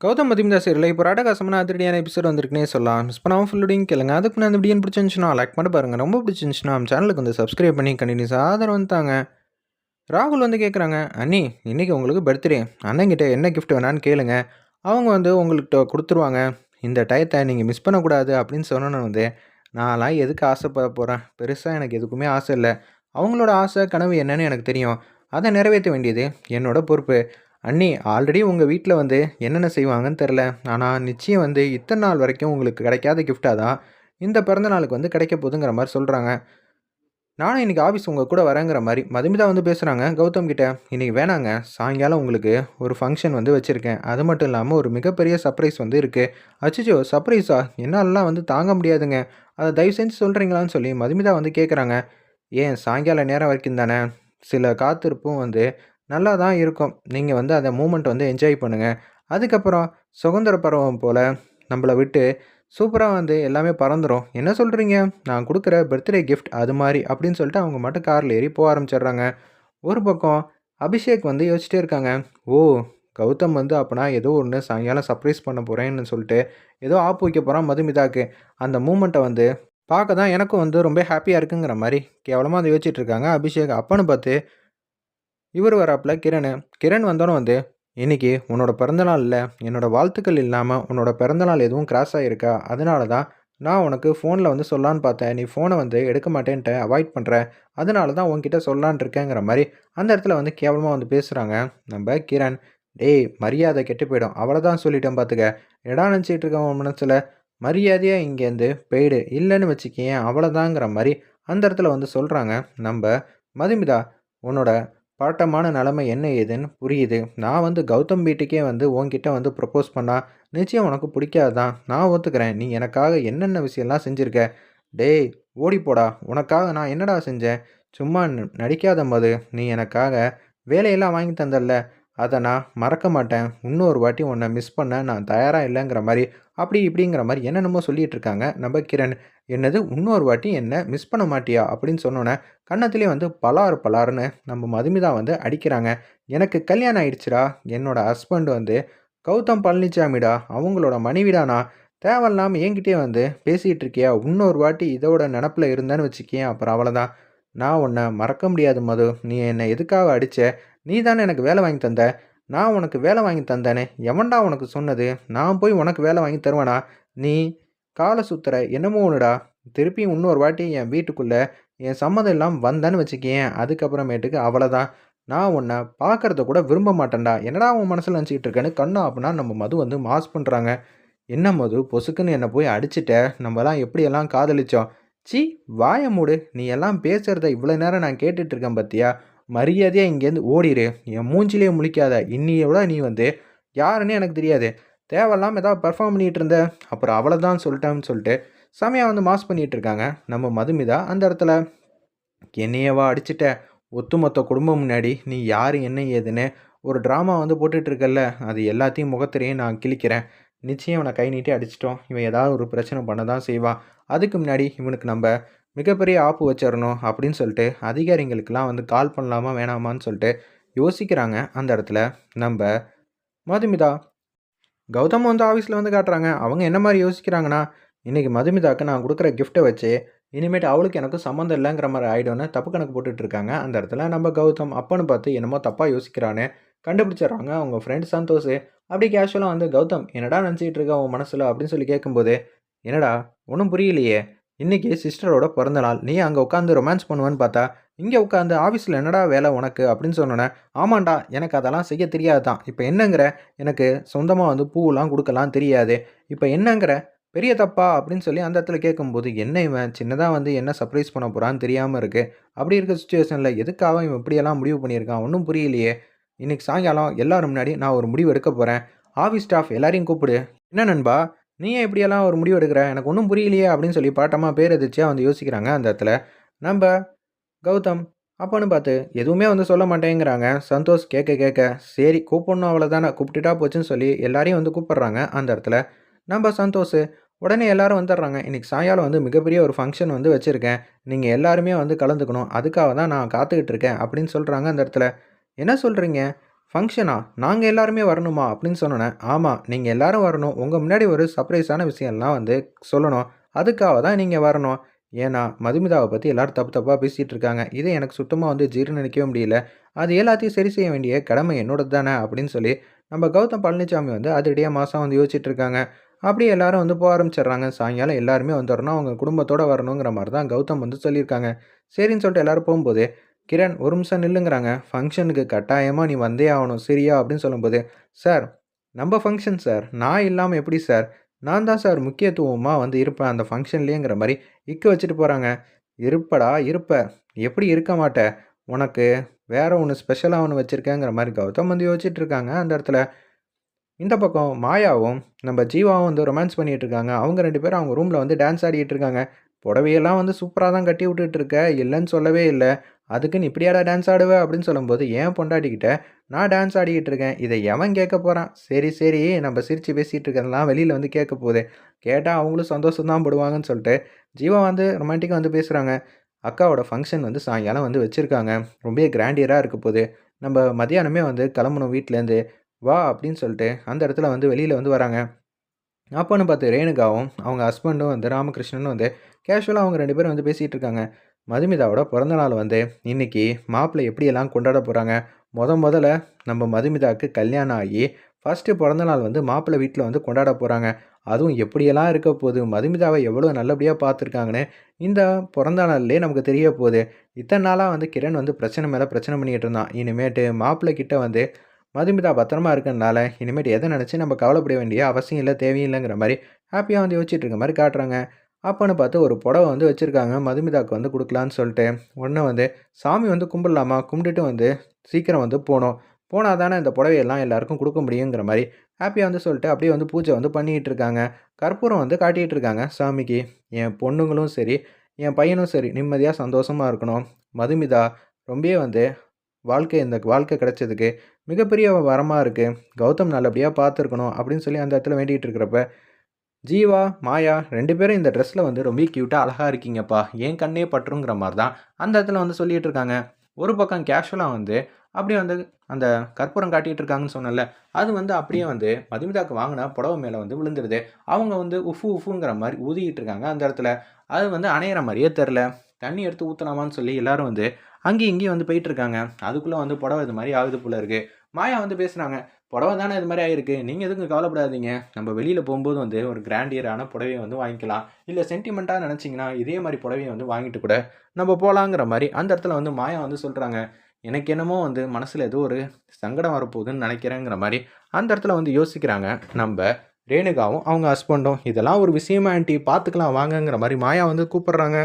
கௌதம் மதியம் சீரியல் இப்போ ராடகாசமான அதிரடியான எபிசோட் வந்திருக்குனே சொல்லலாம். மிஸ் பண்ணாமல் ஃபுல்லோடையும் கேளுங்க. அதுக்கு நான் அந்த வீடியோ பிடிச்சிருந்துச்சுன்னா லைக் பண்ணி பாருங்கள். ரொம்ப பிடிச்சிருந்துச்சுன்னா நம்ம சேனலுக்கு வந்து சப்ஸ்கிரைப் பண்ணி கண்டினியூஸாக ஆதரவு வந்துட்டாங்க. ராகுல் வந்து கேட்குறாங்க, அண்ணி இன்றைக்கி உங்களுக்கு பர்த்டே, அண்ணங்கிட்ட என்ன கிஃப்ட் வேணான்னு கேளுங்க, அவங்க வந்து உங்கள்கிட்ட கொடுத்துருவாங்க. இந்த டயத்தை நீங்கள் மிஸ் பண்ணக்கூடாது அப்படின்னு சொன்னோன்னு வந்து நான்லாம் எதுக்கு ஆசைப்பட போகிறேன், பெருசாக எனக்கு எதுக்குமே ஆசை இல்லை. அவங்களோட ஆசை கனவு என்னன்னு எனக்கு தெரியும், அதை நிறைவேற்ற வேண்டியது என்னோட பொறுப்பு. அண்ணி ஆல்ரெடி உங்கள் வீட்டில் வந்து என்னென்ன செய்வாங்கன்னு தெரில, ஆனால் நிச்சயம் வந்து இத்தனை நாள் வரைக்கும் உங்களுக்கு கிடைக்காத கிஃப்டாக தான் இந்த பிறந்த நாளுக்கு வந்து கிடைக்க போகுதுங்கிற மாதிரி சொல்கிறாங்க. நானும் இன்றைக்கி ஆஃபீஸ் உங்கள் கூட வரேங்கிற மாதிரி மதுமிதா வந்து பேசுகிறாங்க கௌதம் கிட்ட. இன்றைக்கி வேணாங்க, சாயங்காலம் உங்களுக்கு ஒரு ஃபங்க்ஷன் வந்து வச்சுருக்கேன், அது மட்டும் இல்லாமல் ஒரு மிகப்பெரிய சர்ப்ரைஸ் வந்து இருக்குது. அச்சோ சர்ப்ரைஸா, என்னாலலாம் வந்து தாங்க முடியாதுங்க, அதை தயவு செஞ்சு சொல்கிறீங்களான்னு சொல்லி மதுமிதா வந்து கேட்குறாங்க. ஏன் சாயங்கால நேரம் வரைக்கும் தானே, சில காத்திருப்பும் வந்து நல்லா தான் இருக்கும், நீங்கள் வந்து அந்த மூமெண்ட் வந்து என்ஜாய் பண்ணுங்கள். அதுக்கப்புறம் சுதந்திர பருவம் போல் நம்மளை விட்டு சூப்பராக வந்து எல்லாமே பறந்துடும். என்ன சொல்கிறீங்க, நான் கொடுக்குற பர்த்டே கிஃப்ட் அது மாதிரி அப்படின்னு சொல்லிட்டு அவங்க மட்டும் காரில் ஏறி போக ஆரம்பிச்சிடுறாங்க. ஒரு பக்கம் அபிஷேக் வந்து யோசிச்சிட்டே இருக்காங்க. ஓ, கௌதம் வந்து அப்போனா ஏதோ ஒன்று சாயங்காலம் சர்ப்ரைஸ் பண்ண போகிறேன்னு சொல்லிட்டு ஏதோ ஆப்பு வைக்க போகிறான் மதுமிதாக்கு. அந்த மூமெண்ட்டை வந்து பார்க்க தான் எனக்கும் வந்து ரொம்ப ஹாப்பியாக இருக்குங்கிற மாதிரி கேவலமாக அதை யோசிச்சுட்டு இருக்காங்க அபிஷேக். அப்பன்னு பார்த்து இவர் வராப்புல கிரண் வந்தோன்னே வந்து, இன்னைக்கு உன்னோட பிறந்தநாள் இல்லை, என்னோட வாழ்த்துக்கள் இல்லாமல் உன்னோட பிறந்தநாள் எதுவும் கிராஸ் ஆகிருக்கா, அதனால தான் நான் உனக்கு ஃபோனில் வந்து சொல்லலான்னு பார்த்தேன், நீ ஃபோனை வந்து எடுக்க மாட்டேன்ட்டு அவாய்ட் பண்ணுற, அதனால தான் உன்கிட்ட சொல்லலான் இருக்கேங்கிற மாதிரி அந்த இடத்துல வந்து கேவலமாக வந்து பேசுகிறாங்க நம்ம கிரண். டேய் மரியாதை கெட்டு போயிடும், அவ்வளோதான் சொல்லிட்டேன் பார்த்துக்க, எடா நினச்சிட்டு இருக்க உன் மனசில், மரியாதையாக இங்கேருந்து போயிடு, இல்லைன்னு வச்சுக்கேன் அவ்வளோதாங்கிற மாதிரி அந்த இடத்துல வந்து சொல்கிறாங்க நம்ம மதுமிதா. உன்னோட பதட்டமான நிலைமை என்ன ஏதுன்னு புரியுது, நான் வந்து கௌதம் வீட்டுக்கே வந்து உன்கிட்ட வந்து ப்ரப்போஸ் பண்ணால் நிச்சயம் உனக்கு பிடிக்காது தான், நான் ஒத்துக்கிறேன். நீ எனக்காக என்னென்ன விஷயம்லாம் செஞ்சுருக்க, டேய் ஓடிப்போடா, உனக்காக நான் என்னடா செஞ்சேன், சும்மா நடிக்காத மது, நீ எனக்காக வேலையெல்லாம் வாங்கி தந்தல்ல, அதை நான் மறக்க மாட்டேன், இன்னொரு வாட்டி உன்னை மிஸ் பண்ண நான் தயாராக இல்லைங்கிற மாதிரி அப்படி இப்படிங்கிற மாதிரி என்னென்னமோ சொல்லிகிட்டு இருக்காங்க நம்ம கிரண். என்னது இன்னொரு வாட்டி என்ன மிஸ் பண்ண மாட்டியா அப்படின்னு சொன்னோன்னே கன்னத்திலே வந்து பலாறு பலாருன்னு நம்ம மதுமிதா வந்து அடிக்கிறாங்க. எனக்கு கல்யாணம் ஆயிடுச்சுடா, என்னோட ஹஸ்பண்ட் வந்து கௌதம் பழனிசாமிடா, அவங்களோட மனைவிடானா, தேவையில்லாமல் என்கிட்டே வந்து பேசிகிட்டு இருக்கியா, இன்னொரு வாட்டி இதோட நினப்பில் இருந்தேன்னு வச்சுக்கேன் அப்புறம் அவ்வளோதான், நான் உன்னை மறக்க முடியாது மது, நீ என்னை எதுக்காக அடித்த, நீ தானே எனக்கு வேலை வாங்கி தந்த, நான் உனக்கு வேலை வாங்கி தந்தேனே, எவன்டா உனக்கு சொன்னது, நான் போய் உனக்கு வேலை வாங்கி தருவேனா, நீ காலை சுற்றுற என்னமோ ஒன்றுடா, திருப்பியும் இன்னொரு வாட்டி என் வீட்டுக்குள்ளே என் சம்மதம் இல்லாமல் வந்தேன்னு வச்சுக்கேன் அதுக்கப்புறமேட்டுக்கு அவ்வளோதான், நான் உன்னை பார்க்குறத கூட விரும்ப மாட்டேன்டா, என்னடா உன் மனசில் நினச்சிக்கிட்டு இருக்கேன்னு கண்ணா அப்படின்னா நம்ம மது வந்து மாஸ் பண்ணுறாங்க. என்ன மது பொசுக்குன்னு என்னை போய் அடிச்சிட்ட, நம்மலாம் எப்படியெல்லாம் காதலிச்சோம், சி வாய மூடு, நீ எல்லாம் பேசுகிறத இவ்வளோ நேரம் நான் கேட்டுட்ருக்கேன் பார்த்தியா, மரியாதையாக இங்கேருந்து ஓடிடு, என் மூஞ்சிலே முழிக்காத, இன்னியோட நீ வந்து யாருன்னு எனக்கு தெரியாது, தேவையில்லாமல் ஏதாவது பெர்ஃபார்ம் பண்ணிகிட்டு இருந்த அப்புறம் அவ்வளோதான் சொல்லிட்டேன்னு சொல்லிட்டு செமையாக வந்து மாஸ் பண்ணிகிட்டு இருக்காங்க நம்ம மதுமிதா அந்த இடத்துல. என்னையவா அடிச்சிட்ட, ஒத்துமொத்த குடும்பம் முன்னாடி நீ யார் என்ன ஏதுன்னு ஒரு ட்ராமா வந்து போட்டுட்ருக்கல்ல, அது எல்லாத்தையும் முகத்திரையும் நான் கிழிக்கிறேன், நிச்சயம் இவனை கை நீட்டி அடிச்சிட்டோம், இவன் ஏதாவது ஒரு பிரச்சனை பண்ண தான் செய்வான், அதுக்கு முன்னாடி இவனுக்கு நம்ம மிகப்பெரிய ஆப்பு வச்சிடணும் அப்படின்னு சொல்லிட்டு அதிகாரிங்களுக்கெல்லாம் வந்து கால் பண்ணலாமா வேணாமான்னு சொல்லிட்டு யோசிக்கிறாங்க அந்த இடத்துல நம்ம மதுமிதா. கௌதம் வந்து ஆஃபீஸில் வந்து காட்டுறாங்க, அவங்க என்ன மாதிரி யோசிக்கிறாங்கன்னா, இன்றைக்கி மதுமிதாக்கு நான் கொடுக்குற கிஃப்ட்டை வச்சு இனிமேட்டு அவளுக்கு எனக்கும் சம்மந்தம் இல்லைங்கிற மாதிரி ஆகிடும்னு தப்பு கணக்கு போட்டுட்ருக்காங்க அந்த இடத்துல நம்ம கௌதம். அப்பன்னு பார்த்து என்னமோ தப்பாக யோசிக்கிறான்னு கண்டுபிடிச்சிடுறாங்க அவங்க ஃப்ரெண்ட் சந்தோஷ். அப்படி கேஷுவலாக வந்து கௌதம் என்னடா நினச்சிக்கிட்டு இருக்க உன் மனசில் அப்படின்னு சொல்லி கேட்கும்போது, என்னடா ஒன்றும் புரியலையே, இன்றைக்கி சிஸ்டரோட பிறந்தநாள், நீ அங்கே உட்காந்து ரொமான்ஸ் பண்ணுவேன்னு பார்த்தா இங்கே உட்காந்து ஆஃபீஸில் என்னடா வேலை உனக்கு அப்படின்னு சொன்னோன்னே, ஆமாண்டா எனக்கு அதெல்லாம் செய்ய தெரியாது தான், இப்போ என்னங்கிற, எனக்கு சொந்தமாக வந்து பூவெலாம் கொடுக்கலாம் தெரியாது, இப்போ என்னங்கிற, பெரிய தப்பா அப்படின்னு சொல்லி அந்த இடத்துல கேட்கும்போது, என்ன இவன் சின்னதாக வந்து என்ன சர்ப்ரைஸ் பண்ண போகிறான்னு தெரியாமல் இருக்குது, அப்படி இருக்க சுச்சுவேஷனில் எதுக்காக இவன் இப்படியெல்லாம் முடிவு பண்ணியிருக்கான் ஒன்றும் புரியலையே, இன்றைக்கி சாயங்காலம் எல்லோரும் முன்னாடி நான் ஒரு முடிவு எடுக்க போகிறேன், ஆஃபீஸ் ஸ்டாஃப் எல்லாரையும் கூப்பிடு, என்ன நண்பா நீ ஏன் இப்படியெல்லாம் ஒரு முடிவு எடுக்கிற, எனக்கு ஒன்றும் புரியலையே அப்படின்னு சொல்லி பாட்டமாக பேரெதிர்ச்சியாக வந்து யோசிக்கிறாங்க அந்த இடத்துல நம்ம கௌதம். அப்போன்னு பார்த்து எதுவுமே வந்து சொல்ல மாட்டேங்கிறாங்க சந்தோஷ். கேட்க கேட்க சரி கூப்பிடணும் அவ்வளோதானே, கூப்பிட்டுட்டா போச்சுன்னு சொல்லி எல்லாரையும் வந்து கூப்பிட்றாங்க அந்த இடத்துல நம்ம சந்தோஷ். உடனே எல்லாரும் வந்துடுறாங்க, இன்றைக்கி சாயங்காலம் வந்து மிகப்பெரிய ஒரு ஃபங்க்ஷன் வந்து வச்சுருக்கேன், நீங்கள் எல்லாருமே வந்து கலந்துக்கணும், அதுக்காக தான் நான் காத்துக்கிட்டு இருக்கேன் அப்படின்னு சொல்கிறாங்க அந்த இடத்துல. என்ன சொல்கிறீங்க, ஃபங்ஷனா? நாங்க எல்லாருமே வரணுமா? அப்படின்னு சொன்னோனே, ஆமா நீங்க எல்லாரும் வரணும். உங்க முன்னாடி ஒரு சர்ப்ரைஸான விஷயம்லாம் வந்து சொல்லணும். அதுக்காக தான் நீங்க வரணும். ஏன்னா, மதுமிதாவ பத்தி எல்லாரும் தப்பு தப்பா பேசிட்டு இருக்காங்க. இத எனக்கு சுத்தமா வந்து ஜீரணிக்கவே முடியல. அது எல்லாத்தையும் சரி செய்ய வேண்டிய கடமை என்னோடது தானே அப்படின்னு சொல்லி, நம்ம கௌதம் பழனிச்சாமி வந்து அதிரடியா மாசா வந்து யோசிச்சுட்டு இருக்காங்க. அப்படியே எல்லாரும் வந்து போக ஆரம்பிச்சுடுறாங்க. சாயங்காலம் எல்லாருமே வந்துரணும். அவங்க குடும்பத்தோட வரணுங்கிற மாரி தான் கௌதம் வந்து சொல்லியிருக்காங்க. சரின்னு சொல்லிட்டு எல்லாரும் போம்போது, "கிரண் ஒரு நிமிஷம் நில்லுங்கிறாங்க. ஃபங்ஷனுக்கு கட்டாயமா நீ வந்தே ஆவணும். சரியா?" அப்படின்னு சொல்லும்போது, "சார் நம்ப ஃபங்ஷன் சார். நான் இல்லாம எப்படி சார்? நான் தான் சார் முக்கியத்துவமா வந்து இருப்பேன் அந்த ஃபங்ஷன்லேயேங்கிற" மாரி இக்க வச்சுட்டு போறாங்க. "இருப்படா இருப்ப. எப்படி இருக்க மாட்ட? உனக்கு வேற ஒண்ணு ஸ்பெஷலா ஒண்ணு வச்சிருக்கேங்கிற" மாரி கௌதம் வந்து யோசிச்சுட்டு இருக்காங்க அந்த இடத்துல. இந்த பக்கம் மாயாவும், நம்ம ஜீவாவும் வந்து ரொமான்ஸ் பண்ணிட்டு இருக்காங்க. அவங்க 2 பேரும் அவங்க ரூம்ல வந்து டான்ஸ் ஆடிட்டு இருக்காங்க. "புடவையெல்லாம் வந்து சூப்பரா தான் கட்டி விட்டுட்டு இருக்க. இல்லன்னு சொல்லவே இல்ல. அதுக்குன்னு இப்படியாடா டான்ஸ் ஆடுவ?" அப்படின்னு சொல்லும்போது, என் பொண்டாட்டிகிட்ட நான் டான்ஸ் ஆடிக்கிட்டு இருக்கேன். இத எவன் கேட்க போறான்? சரி, சரி நம்ம சிரிச்சு பேசிட்டு இருக்கிறதெல்லாம் வெளியில வந்து கேட்க போகுது. கேட்டா அவங்களும் சந்தோஷம் தான் படுவாங்கன்னு சொல்லிட்டு, ஜீவா வந்து ரொமான்டிக்கா வந்து பேசுறாங்க. அக்காவோட ஃபங்ஷன் வந்து சாயங்காலம் வந்து வச்சிருக்காங்க. ரொம்பவே கிராண்டியரா இருக்க போது. நம்ப மதியானமே வந்து கிளம்பணும் வீட்லேருந்து. வா! அப்படின்னு சொல்லிட்டு அந்த இடத்துல வந்து வெளியில வந்து வராங்க. அப்போன்னு பார்த்து ரேணுகாவும், அவங்க ஹஸ்பண்டும் வந்து ராமகிருஷ்ணனும் வந்து கேஷுவலா அவங்க 2 பேரும் வந்து பேசிட்டு இருக்காங்க. மதுமிதாவோட பிறந்த நாள் வந்து இன்னைக்கு மாப்பிள்ளை எப்படியெல்லாம் கொண்டாட போறாங்க. மொதல்ல நம்ம மதுமிதாவுக்கு கல்யாணம் ஆகி, ஃபர்ஸ்ட்டு பிறந்த நாள் வந்து மாப்பிள்ளை வீட்ல வந்து கொண்டாட போறாங்க. அதுவும் எப்படியெல்லாம் இருக்க போது, மதுமிதாவ எவ்வளோ நல்லபடியா பார்த்துருக்காங்கன்னு இந்த பிறந்த நாள்லயே நமக்கு தெரிய போது. இத்தன நாளா வந்து கிரண் வந்து பிரச்சனை மேல பிரச்சனை பண்ணிட்டு இருந்தான். இனிமேட்டு மாப்பிள்ளை கிட்ட வந்து மதுமிதா பத்திரமா இருக்கறனால, இனிமேட்டு எத நெனச்சு நம்ம கவலைப்பட வேண்டிய அவசியம் இல்ல, தேவையும் இல்லங்கிற மாரி, ஹேப்பியா வந்து யோசிச்சுட்டு இருக்க மாரி காட்டுறாங்க. அப்பன்னு பார்த்து ஒரு புடவ வந்து வச்சிருக்காங்க. மதுமிதாவுக்கு வந்து குடுக்கலான்னு சொல்ட்டு. உடனே வந்து சாமி வந்து கும்பிடலாமா? கும்பிட்டுட்டு வந்து சீக்கிரம் வந்து போணும். போனா தானே இந்த புடவையெல்லாம் எல்லாருக்கும் குடுக்க முடியுங்கிற மாரி, ஹேப்பியா வந்து சொல்ட்டு அப்படியே வந்து பூஜை வந்து பண்ணிட்டு இருக்காங்க. கற்பூரம் வந்து காட்டிட்டு இருக்காங்க சாமிக்கு. என் பொண்ணுங்களும் சரி, என் பையனும் சரி நிம்மதியா சந்தோஷமா இருக்கணும். மதுமிதா ரொம்பவே வந்து இந்த வாழ்க்கை கிடைச்சதுக்கு மிகப்பெரிய வரமா இருக்கு. கௌதம் நல்லபடியா பார்த்துருக்கணும் அப்படின்னு சொல்லி அந்த இடத்துல வேண்டிட்டு இருக்கிறப்ப, ஜீவா, மாயா 2 பேரும் இந்த ட்ரெஸ்ல வந்து ரொம்ப கியூட்டா அழகா இருக்கீங்கப்பா. என் கண்ணே பட்டுருங்கிற மாரி தான் அந்த இடத்துல வந்து சொல்லிட்டு இருக்காங்க. ஒரு பக்கம் கேஷுவலா வந்து அப்படியே வந்து அந்த கற்பூரம் காட்டிட்டு இருக்காங்கன்னு சொன்னேன்ல, அது வந்து அப்படியே வந்து மதுமிதாக்கு வாங்குன புடவ மேல வந்து விழுந்துருது. அவங்க வந்து உஃப் உஃப்ங்கிற மாரி ஊதிக்கிட்டு இருக்காங்க அந்த இடத்துல. அது வந்து அணையிற மாரியே தெர்ல. தண்ணி எடுத்து ஊத்தலாமான்னு சொல்லி எல்லாரும் வந்து அங்கேயும் இங்கேயும் வந்து போயிட்டு இருக்காங்க. அதுக்குள்ள வந்து புடவ இது மாரி ஆகுது போல இருக்கு. மாயா வந்து பேசுறாங்க. "புடவ தானே இது மாரி ஆயிருக்கு. நீங்க எதுக்கும் கவலைப்படாதீங்க. நம்ம வெளியில போம்போது வந்து ஒரு கிராண்டியரான புடவைய வந்து வாங்கிக்கலாம். இல்ல சென்டிமென்ட்டா நெனச்சீங்கன்னா, இதே மாரி புடவைய வந்து வாங்கிட்டு கூட நம்ம போலாங்கிற" மாரி அந்த இடத்துல வந்து மாயா வந்து சொல்றாங்க. எனக்கு என்னமோ வந்து மனசுல ஏதோ ஒரு சங்கடம் வரப்போகுதுன்னு நெனைக்கிறேங்கிற மாரி அந்த இடத்துல வந்து யோசிக்கிறாங்க. நம்ப ரேணுகாவும், அவங்க ஹஸ்பண்டும். "இதெல்லாம் ஒரு விஷயமா ஆன்டி பார்த்துக்கலாம் வாங்கங்கிற" மாரி மாயா வந்து கூப்பிடுறாங்க.